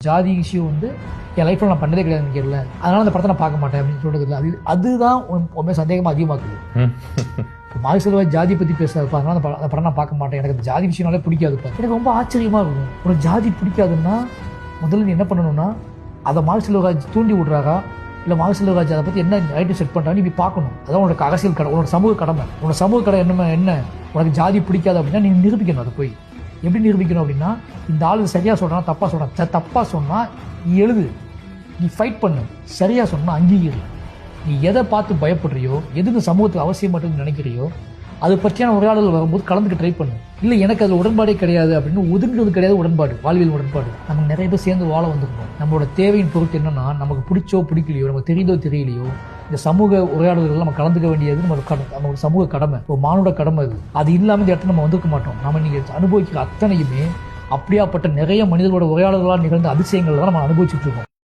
ஜாதி இஷ்யூ வந்து என் லைஃப்பில் நான் பண்ணதே கிடையாது நினைக்கிறல, அதனால் அந்த படத்தை நான் பார்க்க மாட்டேன் அப்படின்னு சொல்கிறது இல்லை. அதுதான் உண்மை சந்தேகமாக அதிகமாக்குது. இப்போ மாரி செல்வராஜ் ஜாதி பற்றி பேசுறதுப்பா, அதனால் அந்த படம் நான் பார்க்க மாட்டேன், எனக்கு அந்த ஜாதி விஷயம்னாலே பிடிக்காதுப்பா. எனக்கு ரொம்ப ஆச்சரியமாக இருக்கும். உனக்கு ஜாதி பிடிக்காதுன்னா முதல்ல நீ என்ன பண்ணணும்னா அதை மாரி செல்வராஜ் தூண்டி விட்றாரா, இல்லை மாரி செல்வராஜ் அதை பற்றி என்ன ஐட்டம் செட் பண்ணுறான்னு நீ பார்க்கணும். அதான் உனக்கு அரசியல் கடமை, உனக்கு சமூக கடமை. உனக்கு சமூக கடமை என்ன, உனக்கு ஜாதி பிடிக்காது அப்படின்னா நீ நிரூபிக்கணும். அதை போய் எப்படி நிரூபிக்கணும் அப்படின்னா, இந்த ஆளு சரியாக சொல்கிறான் தப்பாக சொல்கிறான், தப்பாக சொன்னால் நீ எழுது, நீ ஃபைட் பண்ணு, சரியாக சொன்னால் அங்கீகரி. நீ எதை பார்த்து பயப்படுறியோ, எது இந்த சமூகத்துக்கு அவசியம் மட்டும் நினைக்கிறியோ அது பற்றியான உரையாடல் வரும்போது கலந்துக்க ட்ரை பண்ணு. இல்லை எனக்கு அதில் உடன்பாடே கிடையாது அப்படின்னு ஒதுங்கிறது கிடையாது. உடன்பாடு, வாழ்வியல் உடன்பாடு. நம்ம நிறைய பேர் சேர்ந்து வாழ வந்துருக்கோம். நம்மளோட தேவையின் பொறுத்து என்னன்னா, நமக்கு பிடிச்சோ பிடிக்கலையோ, நமக்கு தெரியுதோ தெரியலையோ, இந்த சமூக உரையாடல்கள் நம்ம கலந்துக்க வேண்டியது நம்மளோட சமூக கடமை, ஒரு மானுட கடமை. அது இல்லாமல் இந்த இடத்துல நம்ம வந்துருக்க மாட்டோம். நம்ம நீங்கள் அனுபவிக்கிற அத்தனையுமே அப்படியாப்பட்ட நிறைய மனிதர்களோட உரையாடல்களால் நிகழ்ந்த அதிசயங்கள் தான் நம்ம அனுபவிச்சுட்டு இருக்கோம்.